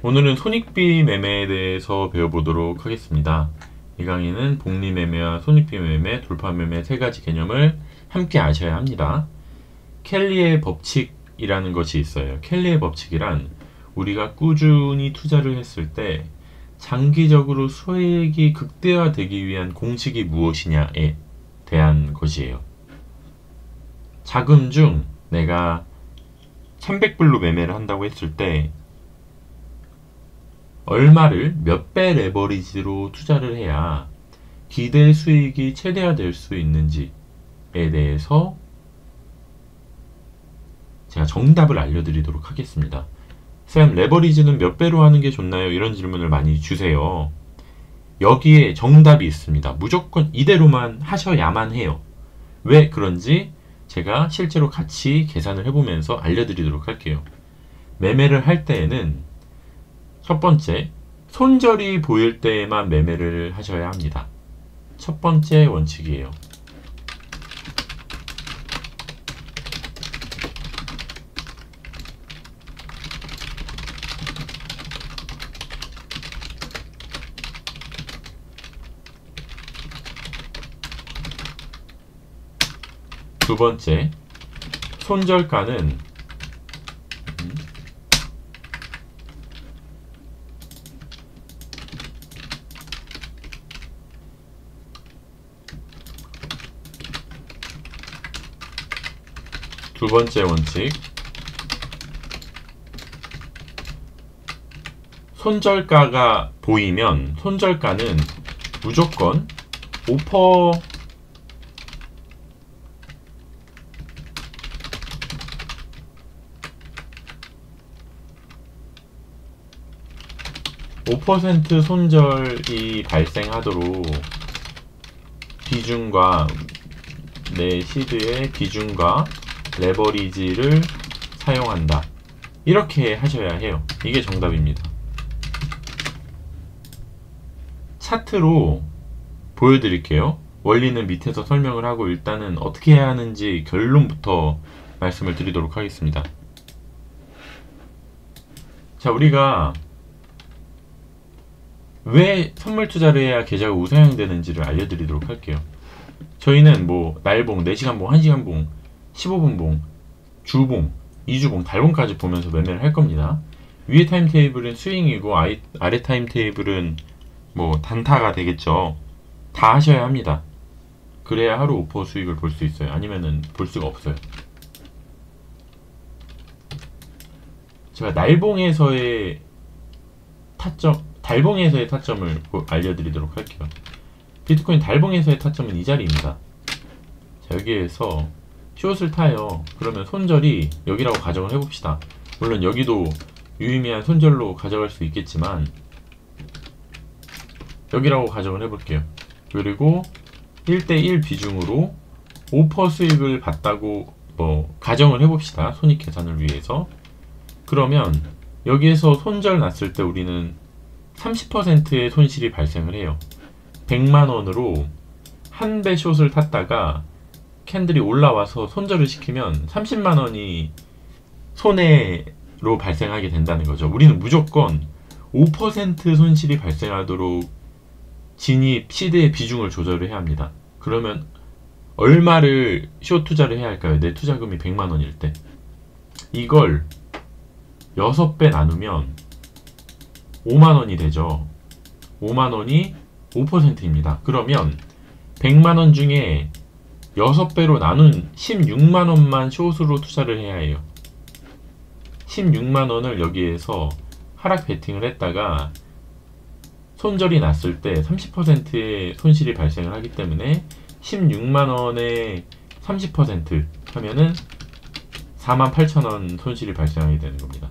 오늘은 손익비 매매에 대해서 배워보도록 하겠습니다. 이 강의는 복리매매와 손익비 매매, 돌파매매 세 가지 개념을 함께 아셔야 합니다. 켈리의 법칙이라는 것이 있어요. 켈리의 법칙이란 우리가 꾸준히 투자를 했을 때 장기적으로 수익이 극대화되기 위한 공식이 무엇이냐에 대한 것이에요. 자금 중 내가 300불로 매매를 한다고 했을 때 얼마를 몇 배 레버리지로 투자를 해야 기대 수익이 최대화될 수 있는지에 대해서 제가 정답을 알려드리도록 하겠습니다. 쌤, 레버리지는 몇 배로 하는 게 좋나요? 이런 질문을 많이 주세요. 여기에 정답이 있습니다. 무조건 이대로만 하셔야만 해요. 왜 그런지 제가 실제로 같이 계산을 해보면서 알려드리도록 할게요. 매매를 할 때에는 첫 번째, 손절이 보일 때에만 매매를 하셔야 합니다. 첫 번째 원칙이에요. 두 번째, 손절가는 두 번째 원칙, 손절가가 보이면 손절가는 무조건 5% 손절이 발생하도록 비중과 내 시드의 비중과 레버리지를 사용한다. 이렇게 하셔야 해요. 이게 정답입니다. 차트로 보여드릴게요. 원리는 밑에서 설명을 하고 일단은 어떻게 해야 하는지 결론부터 말씀을 드리도록 하겠습니다. 자, 우리가 왜 선물 투자를 해야 계좌가 우상향되는지를 알려드리도록 할게요. 저희는 뭐 날봉, 4시간봉, 1시간봉, 15분봉, 주봉, 2주봉, 달봉까지 보면서 매매를 할 겁니다. 위에 타임테이블은 스윙이고 아래 타임테이블은 뭐 단타가 되겠죠. 다 하셔야 합니다. 그래야 하루 5% 수익을 볼 수 있어요. 아니면은 볼 수가 없어요. 제가 날봉에서의 타점, 달봉에서의 타점을 알려드리도록 할게요. 비트코인 달봉에서의 타점은 이 자리입니다. 자, 여기에서 숏을 타요. 그러면 손절이 여기라고 가정을 해봅시다. 물론 여기도 유의미한 손절로 가져갈 수 있겠지만 여기라고 가정을 해볼게요. 그리고 1대1 비중으로 5% 수익을 봤다고 뭐 가정을 해봅시다. 손익 계산을 위해서. 그러면 여기에서 손절 났을 때 우리는 30%의 손실이 발생을 해요. 100만원으로 한 배 숏을 탔다가 캔들이 올라와서 손절을 시키면 30만원이 손해로 발생하게 된다는 거죠. 우리는 무조건 5% 손실이 발생하도록 진입 시드의 비중을 조절을 해야 합니다. 그러면 얼마를 숏 투자를 해야 할까요? 내 투자금이 100만원일 때. 이걸 6배 나누면 5만원이 되죠. 5만원이 5%입니다. 그러면 100만원 중에 6배로 나눈 16만원만 숏으로 투자를 해야 해요. 16만원을 여기에서 하락 베팅을 했다가 손절이 났을 때 30%의 손실이 발생을 하기 때문에 16만원에 30% 하면은 48,000원 손실이 발생하게 되는 겁니다.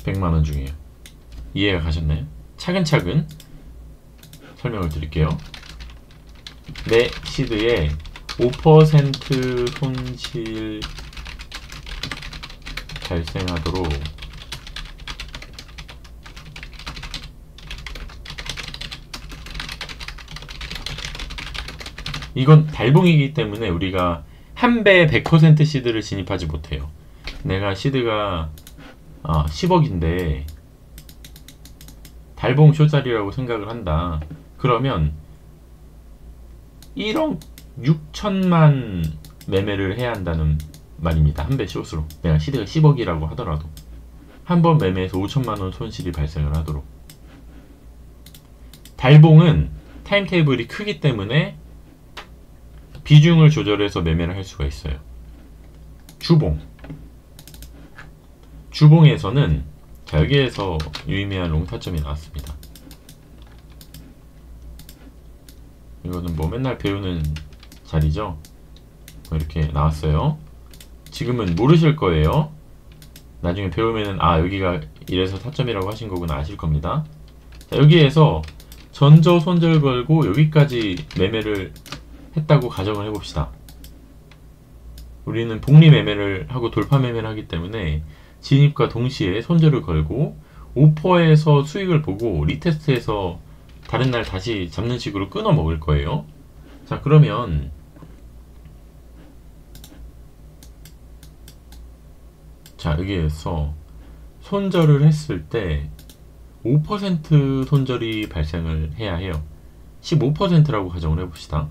(100만원) 중에요. 이해가 가셨나요? 차근차근 설명을 드릴게요. 내 시드에 5% 손실 발생하도록 이건 달봉이기 때문에 우리가 한 배 100% 시드를 진입하지 못해요. 내가 시드가 10억인데 달봉 쇼자리라고 생각을 한다. 그러면 1억 6천만 매매를 해야 한다는 말입니다. 한 배 숏으로. 내가 시드가 10억이라고 하더라도 한 번 매매에서 5천만원 손실이 발생을 하도록. 달봉은 타임테이블이 크기 때문에 비중을 조절해서 매매를 할 수가 있어요. 주봉에서는 자, 여기에서 유의미한 롱 타점이 나왔습니다. 이거는 뭐 맨날 배우는 자리죠. 이렇게 나왔어요. 지금은 모르실 거예요. 나중에 배우면은 여기가 이래서 타점이라고 하신 거구나 아실 겁니다. 자, 여기에서 전저 손절 걸고 여기까지 매매를 했다고 가정을 해봅시다. 우리는 복리 매매를 하고 돌파 매매를 하기 때문에 진입과 동시에 손절을 걸고 오퍼에서 수익을 보고 리테스트해서 다른 날 다시 잡는 식으로 끊어 먹을 거예요. 자, 그러면 자, 여기에서 손절을 했을 때 5% 손절이 발생을 해야 해요. 15%라고 가정을 해봅시다.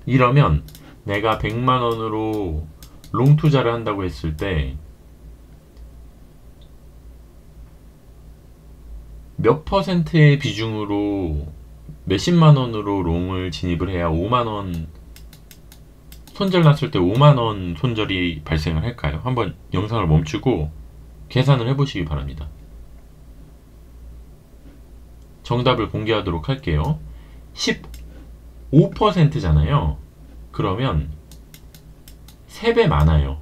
이러면 내가 100만원으로 롱 투자를 한다고 했을 때 몇 퍼센트의 비중으로 몇십만원으로 롱을 진입을 해야 5만원 손절 났을 때 5만원 손절이 발생을 할까요? 한번 영상을 멈추고 계산을 해보시기 바랍니다. 정답을 공개하도록 할게요. 15%잖아요. 그러면 3배 많아요.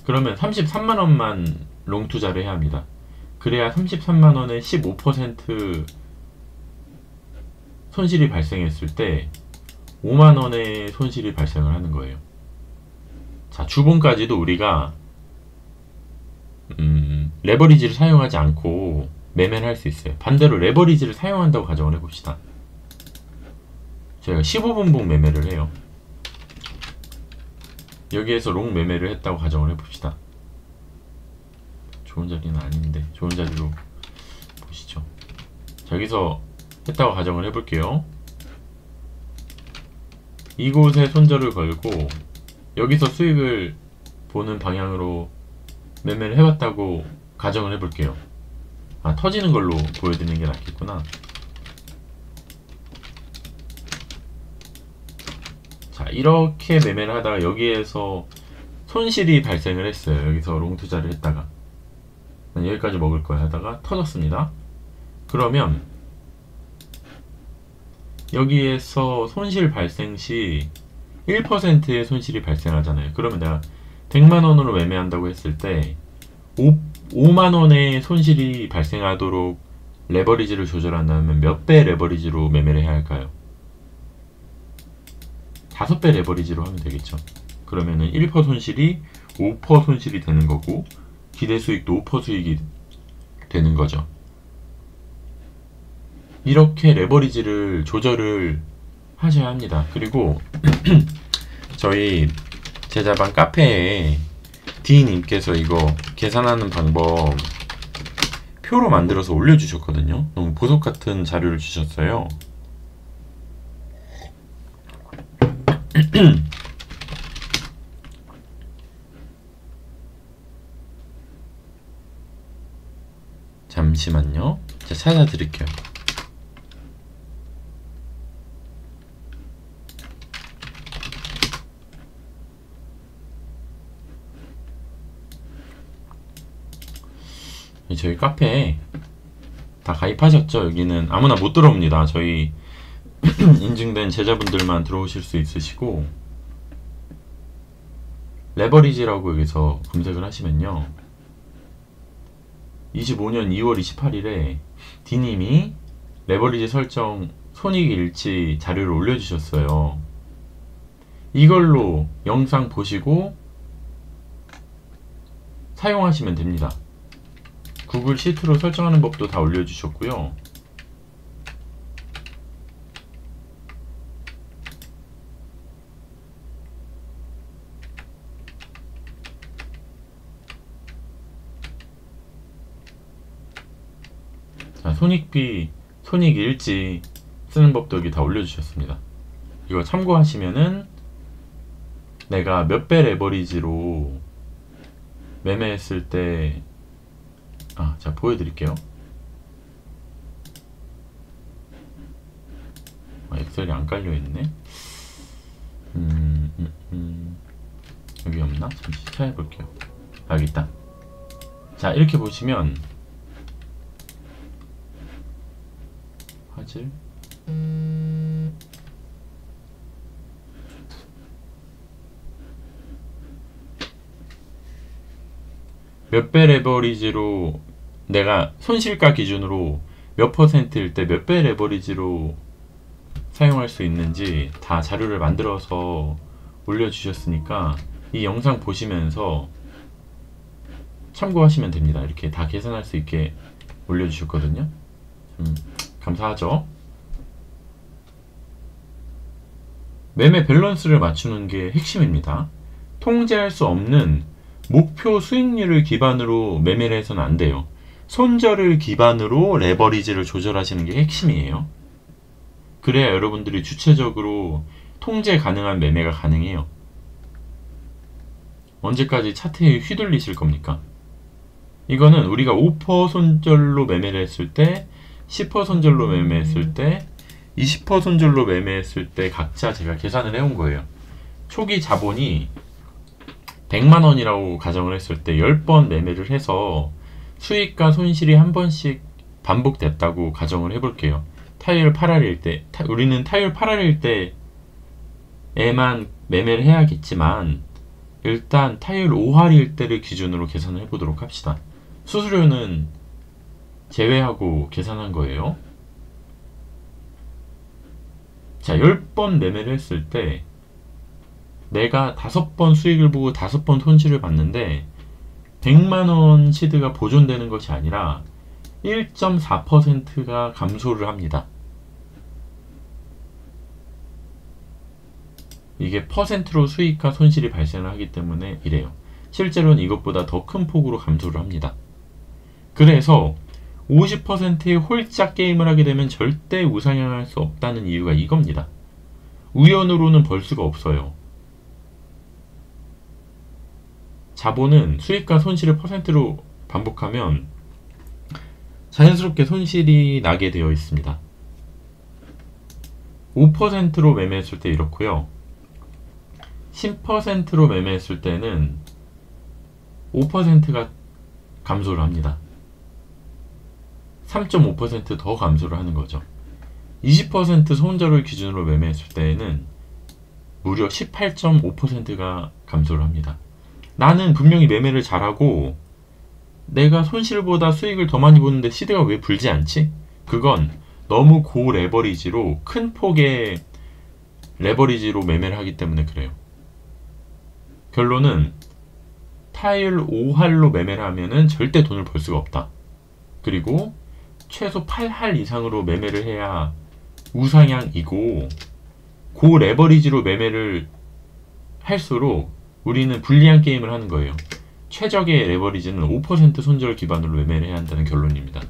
그러면 33만원만 롱 투자를 해야 합니다. 그래야 33만원에 15% 손실이 발생했을 때 5만원의 손실이 발생을 하는 거예요. 자, 주봉까지도 우리가 레버리지를 사용하지 않고 매매를 할 수 있어요. 반대로 레버리지를 사용한다고 가정을 해봅시다. 제가 15분봉 매매를 해요. 여기에서 롱 매매를 했다고 가정을 해봅시다. 좋은 자리는 아닌데 좋은 자리로 보시죠. 자, 여기서 했다고 가정을 해볼게요. 이곳에 손절을 걸고 여기서 수익을 보는 방향으로 매매를 해봤다고 가정을 해볼게요. 터지는 걸로 보여드리는 게 낫겠구나. 자, 이렇게 매매를 하다가 여기에서 손실이 발생을 했어요. 여기서 롱 투자를 했다가 여기까지 먹을 거야 하다가 터졌습니다. 그러면 여기에서 손실 발생 시 1%의 손실이 발생하잖아요. 그러면 내가 100만원으로 매매한다고 했을 때 5만원의 손실이 발생하도록 레버리지를 조절한다면 몇 배 레버리지로 매매를 해야 할까요? 5배 레버리지로 하면 되겠죠. 그러면은 1% 손실이 5% 손실이 되는 거고 기대 수익도 5% 수익이 되는 거죠. 이렇게 레버리지를 조절을 하셔야 합니다. 그리고 저희 제자방 카페에 D님께서 이거 계산하는 방법 표로 만들어서 올려주셨거든요. 너무 보석 같은 자료를 주셨어요. 잠시만요. 제가 찾아드릴게요. 저희 카페에 다 가입하셨죠? 여기는 아무나 못 들어옵니다. 저희 인증된 제자분들만 들어오실 수 있으시고 레버리지라고 여기서 검색을 하시면요 25년 2월 28일에 D님이 레버리지 설정 손익일치 자료를 올려주셨어요. 이걸로 영상 보시고 사용하시면 됩니다. 구글 시트로 설정하는 법도 다 올려주셨고요. 손익비, 손익일지 쓰는 법도 여기 다 올려주셨습니다. 이거 참고하시면은 내가 몇 배 레버리지로 매매했을 때, 자, 보여드릴게요. 엑셀이 안 깔려있네. 여기 없나? 잠시 찾아볼게요. 여기 있다. 자, 이렇게 보시면 화질 몇 배 레버리지로 내가 손실가 기준으로 몇 퍼센트일 때 몇 배 레버리지로 사용할 수 있는지 다 자료를 만들어서 올려주셨으니까 이 영상 보시면서 참고하시면 됩니다. 이렇게 다 계산할 수 있게 올려주셨거든요. 감사하죠. 매매 밸런스를 맞추는 게 핵심입니다. 통제할 수 없는 목표 수익률을 기반으로 매매를 해서는 안 돼요. 손절을 기반으로 레버리지를 조절하시는 게 핵심이에요. 그래야 여러분들이 주체적으로 통제 가능한 매매가 가능해요. 언제까지 차트에 휘둘리실 겁니까? 이거는 우리가 5% 손절로 매매를 했을 때, 10% 손절로 매매했을 때, 20% 손절로 매매했을 때 각자 제가 계산을 해온 거예요. 초기 자본이 100만원이라고 가정을 했을 때 10번 매매를 해서 수익과 손실이 한 번씩 반복됐다고 가정을 해볼게요. 타율 8할일 때, 우리는 타율 8할일 때에만 매매를 해야겠지만 일단 타율 5할일 때를 기준으로 계산을 해보도록 합시다. 수수료는 제외하고 계산한 거예요. 자, 10번 매매를 했을 때 내가 5번 수익을 보고 5번 손실을 봤는데 100만원 시드가 보존되는 것이 아니라 1.4%가 감소를 합니다. 이게 퍼센트로 수익과 손실이 발생을 하기 때문에 이래요. 실제로는 이것보다 더 큰 폭으로 감소를 합니다. 그래서 50%의 홀짝 게임을 하게 되면 절대 우상향할 수 없다는 이유가 이겁니다. 우연으로는 벌 수가 없어요. 자본은 수익과 손실을 퍼센트로 반복하면 자연스럽게 손실이 나게 되어 있습니다. 5%로 매매했을 때 이렇고요. 10%로 매매했을 때는 5%가 감소를 합니다. 3.5% 더 감소를 하는 거죠. 20% 손절을 기준으로 매매했을 때에는 무려 18.5%가 감소를 합니다. 나는 분명히 매매를 잘하고 내가 손실보다 수익을 더 많이 보는데 시드가 왜 불지 않지? 그건 너무 고 레버리지로 큰 폭의 레버리지로 매매를 하기 때문에 그래요. 결론은 타율 5할로 매매를 하면은 절대 돈을 벌 수가 없다. 그리고 최소 8할 이상으로 매매를 해야 우상향이고 고 레버리지로 매매를 할수록 우리는 불리한 게임을 하는 거예요. 최적의 레버리지는 5% 손절 기반으로 매매를 해야 한다는 결론입니다.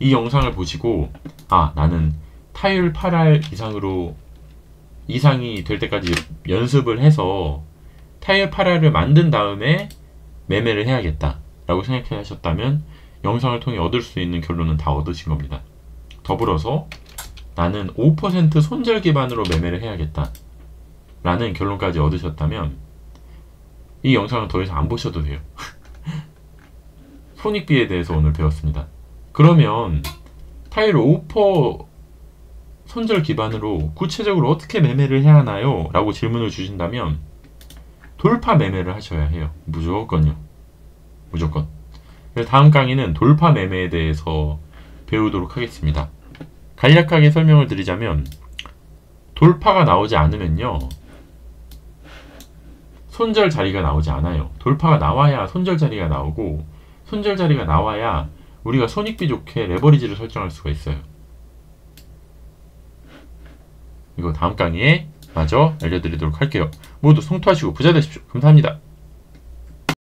이 영상을 보시고 나는 타율 8할 이상이 될 때까지 연습을 해서 타율 8할을 만든 다음에 매매를 해야겠다 라고 생각하셨다면 영상을 통해 얻을 수 있는 결론은 다 얻으신 겁니다. 더불어서 나는 5% 손절 기반으로 매매를 해야겠다 라는 결론까지 얻으셨다면 이 영상은 더 이상 안 보셔도 돼요. 손익비에 대해서 오늘 배웠습니다. 그러면 타율 5% 손절 기반으로 구체적으로 어떻게 매매를 해야 하나요? 라고 질문을 주신다면 돌파 매매를 하셔야 해요. 무조건요. 무조건. 그래서 다음 강의는 돌파 매매에 대해서 배우도록 하겠습니다. 간략하게 설명을 드리자면 돌파가 나오지 않으면요 손절 자리가 나오지 않아요. 돌파가 나와야 손절 자리가 나오고 손절 자리가 나와야 우리가 손익비 좋게 레버리지를 설정할 수가 있어요. 이거 다음 강의에 마저 알려드리도록 할게요. 모두 성투하시고 부자 되십시오. 감사합니다.